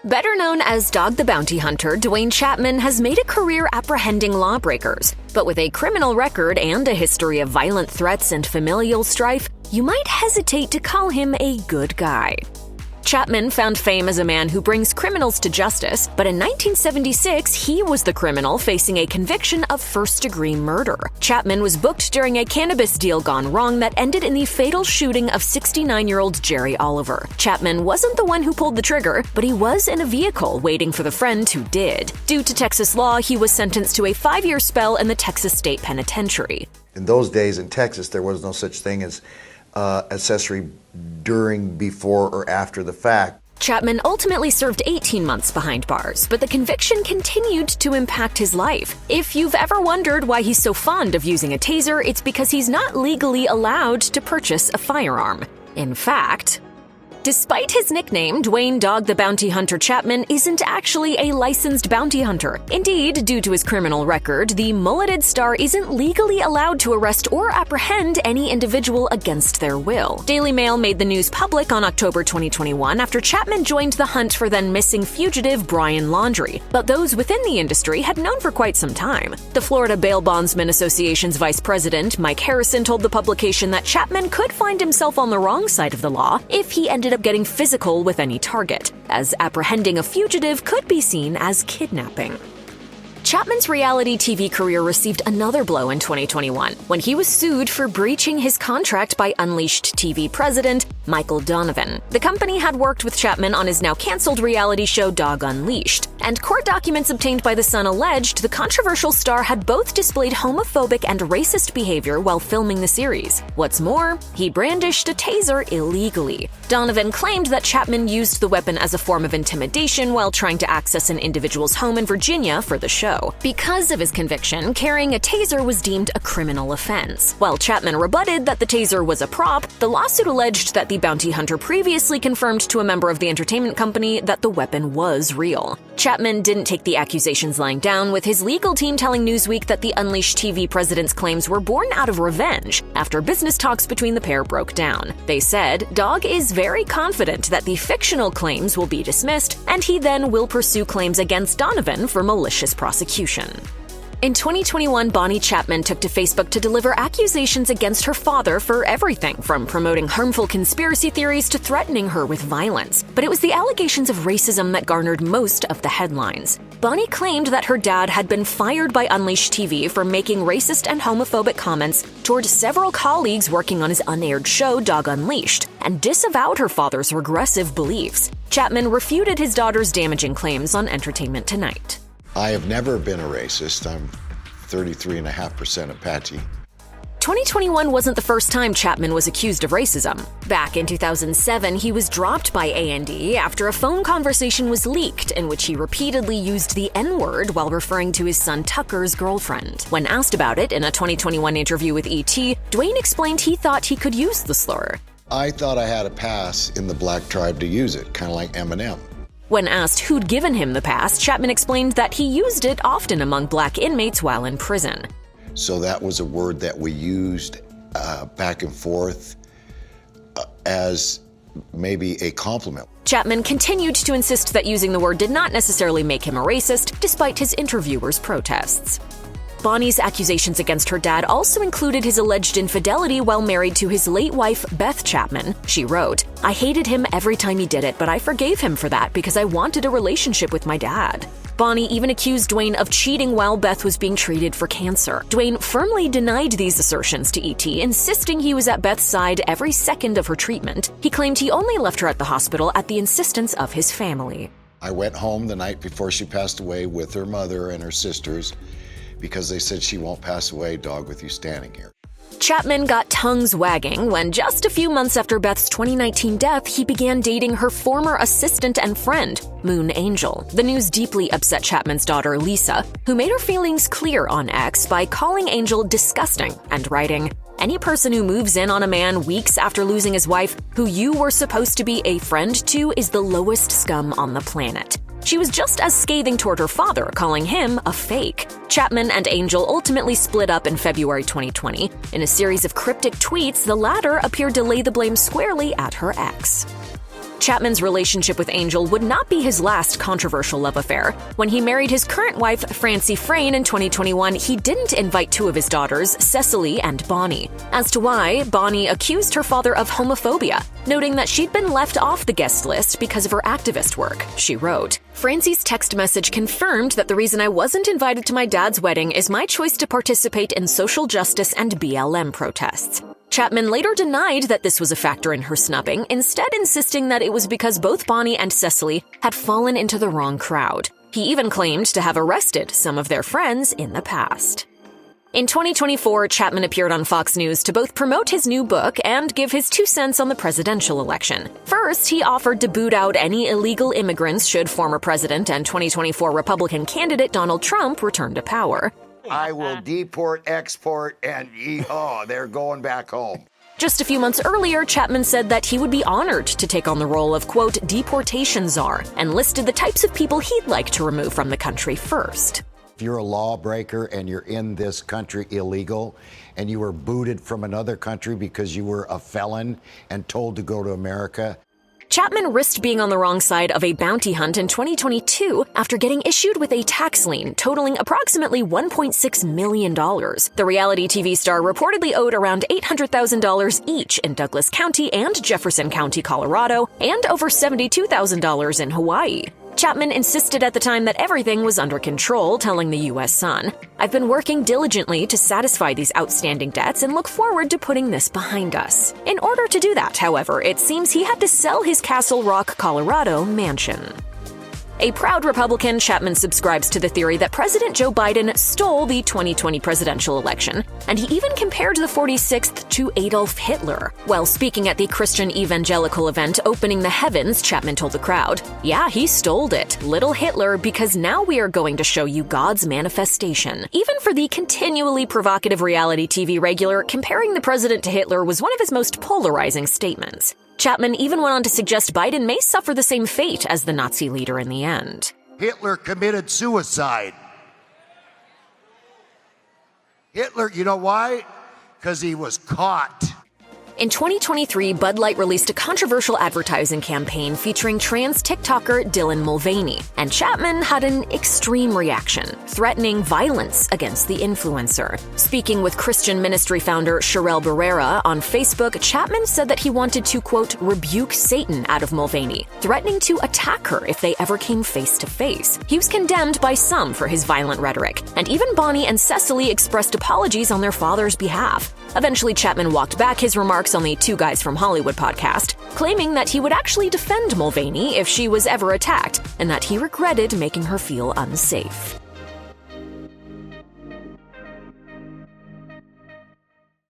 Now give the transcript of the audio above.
Better known as Dog the Bounty Hunter, Duane Chapman has made a career apprehending lawbreakers. But with a criminal record and a history of violent threats and familial strife, you might hesitate to call him a good guy. Chapman found fame as a man who brings criminals to justice, but in 1976, he was the criminal facing a conviction of first-degree murder. Chapman was booked during a cannabis deal gone wrong that ended in the fatal shooting of 69-year-old Jerry Oliver. Chapman wasn't the one who pulled the trigger, but he was in a vehicle waiting for the friend who did. Due to Texas law, he was sentenced to a 5-year spell in the Texas State Penitentiary. In those days in Texas, there was no such thing as accessory during, before, or after the fact. Chapman ultimately served 18 months behind bars, but the conviction continued to impact his life. If you've ever wondered why he's so fond of using a taser, it's because he's not legally allowed to purchase a firearm. In fact, despite his nickname, Duane "Dog the Bounty Hunter" Chapman isn't actually a licensed bounty hunter. Indeed, due to his criminal record, the mulleted star isn't legally allowed to arrest or apprehend any individual against their will. Daily Mail made the news public on October 2021 after Chapman joined the hunt for then-missing fugitive Brian Laundrie, but those within the industry had known for quite some time. The Florida Bail Bondsman Association's vice president, Mike Harrison, told the publication that Chapman could find himself on the wrong side of the law if he ended up getting physical with any target, as apprehending a fugitive could be seen as kidnapping. Chapman's reality TV career received another blow in 2021 when he was sued for breaching his contract by Unleashed TV president Michael Donovan. The company had worked with Chapman on his now canceled reality show Dog Unleashed, and court documents obtained by The Sun alleged the controversial star had both displayed homophobic and racist behavior while filming the series. What's more, he brandished a taser illegally. Donovan claimed that Chapman used the weapon as a form of intimidation while trying to access an individual's home in Virginia for the show. Because of his conviction, carrying a taser was deemed a criminal offense. While Chapman rebutted that the taser was a prop, the lawsuit alleged that the bounty hunter previously confirmed to a member of the entertainment company that the weapon was real. Chapman didn't take the accusations lying down, with his legal team telling Newsweek that the Unleashed TV president's claims were born out of revenge after business talks between the pair broke down. They said, "Dog is very confident that the fictional claims will be dismissed, and he then will pursue claims against Donovan for malicious prosecution." In 2021, Bonnie Chapman took to Facebook to deliver accusations against her father for everything from promoting harmful conspiracy theories to threatening her with violence. But it was the allegations of racism that garnered most of the headlines. Bonnie claimed that her dad had been fired by Unleashed TV for making racist and homophobic comments toward several colleagues working on his unaired show Dog Unleashed, and disavowed her father's regressive beliefs. Chapman refuted his daughter's damaging claims on Entertainment Tonight. I have never been a racist. I'm 33.5% Apache. 2021 wasn't the first time Chapman was accused of racism. Back in 2007, he was dropped by A&E after a phone conversation was leaked in which he repeatedly used the N-word while referring to his son Tucker's girlfriend. When asked about it in a 2021 interview with ET, Duane explained he thought he could use the slur. I thought I had a pass in the black tribe to use it, kind of like Eminem. When asked who'd given him the pass, Chapman explained that he used it often among black inmates while in prison. So that was a word that we used back and forth as maybe a compliment. Chapman continued to insist that using the word did not necessarily make him a racist, despite his interviewers' protests. Bonnie's accusations against her dad also included his alleged infidelity while married to his late wife, Beth Chapman. She wrote, "I hated him every time he did it, but I forgave him for that because I wanted a relationship with my dad." Bonnie even accused Duane of cheating while Beth was being treated for cancer. Duane firmly denied these assertions to ET, insisting he was at Beth's side every second of her treatment. He claimed he only left her at the hospital at the insistence of his family. I went home the night before she passed away with her mother and her sisters because they said she won't pass away, dog, with you standing here. Chapman got tongues wagging when just a few months after Beth's 2019 death, he began dating her former assistant and friend, Moon Angel. The news deeply upset Chapman's daughter, Lisa, who made her feelings clear on X by calling Angel disgusting and writing, "Any person who moves in on a man weeks after losing his wife, who you were supposed to be a friend to, is the lowest scum on the planet." She was just as scathing toward her father, calling him a fake. Chapman and Angel ultimately split up in February 2020. In a series of cryptic tweets, the latter appeared to lay the blame squarely at her ex. Chapman's relationship with Angel would not be his last controversial love affair. When he married his current wife, Francie Frayne, in 2021, he didn't invite two of his daughters, Cecily and Bonnie. As to why, Bonnie accused her father of homophobia, noting that she'd been left off the guest list because of her activist work. She wrote, "Francie's text message confirmed that the reason I wasn't invited to my dad's wedding is my choice to participate in social justice and BLM protests." Chapman later denied that this was a factor in her snubbing, instead insisting that it was because both Bonnie and Cecily had fallen into the wrong crowd. He even claimed to have arrested some of their friends in the past. In 2024, Chapman appeared on Fox News to both promote his new book and give his 2 cents on the presidential election. First, he offered to boot out any illegal immigrants should former president and 2024 Republican candidate Donald Trump return to power. I will deport, export, and they're going back home. Just a few months earlier, Chapman said that he would be honored to take on the role of, quote, deportation czar, and listed the types of people he'd like to remove from the country first. If you're a lawbreaker and you're in this country illegal and you were booted from another country because you were a felon and told to go to America. Chapman risked being on the wrong side of a bounty hunt in 2022 after getting issued with a tax lien totaling approximately $1.6 million. The reality TV star reportedly owed around $800,000 each in Douglas County and Jefferson County, Colorado, and over $72,000 in Hawaii. Chapman insisted at the time that everything was under control, telling the U.S. Sun, "I've been working diligently to satisfy these outstanding debts and look forward to putting this behind us." In order to do that, however, it seems he had to sell his Castle Rock, Colorado mansion. A proud Republican, Chapman subscribes to the theory that President Joe Biden stole the 2020 presidential election, and he even compared the 46th to Adolf Hitler. While speaking at the Christian evangelical event Opening the Heavens, Chapman told the crowd, "Yeah, he stole it, little Hitler, because now we are going to show you God's manifestation." Even for the continually provocative reality TV regular, comparing the president to Hitler was one of his most polarizing statements. Chapman even went on to suggest Biden may suffer the same fate as the Nazi leader in the end. Hitler committed suicide. Hitler, you know why? Because he was caught. In 2023, Bud Light released a controversial advertising campaign featuring trans TikToker Dylan Mulvaney, and Chapman had an extreme reaction, threatening violence against the influencer. Speaking with Christian ministry founder Sherelle Barrera on Facebook, Chapman said that he wanted to, quote, rebuke Satan out of Mulvaney, threatening to attack her if they ever came face to face. He was condemned by some for his violent rhetoric, and even Bonnie and Cecily expressed apologies on their father's behalf. Eventually, Chapman walked back his remarks on the Two Guys from Hollywood podcast, claiming that he would actually defend Mulvaney if she was ever attacked, and that he regretted making her feel unsafe.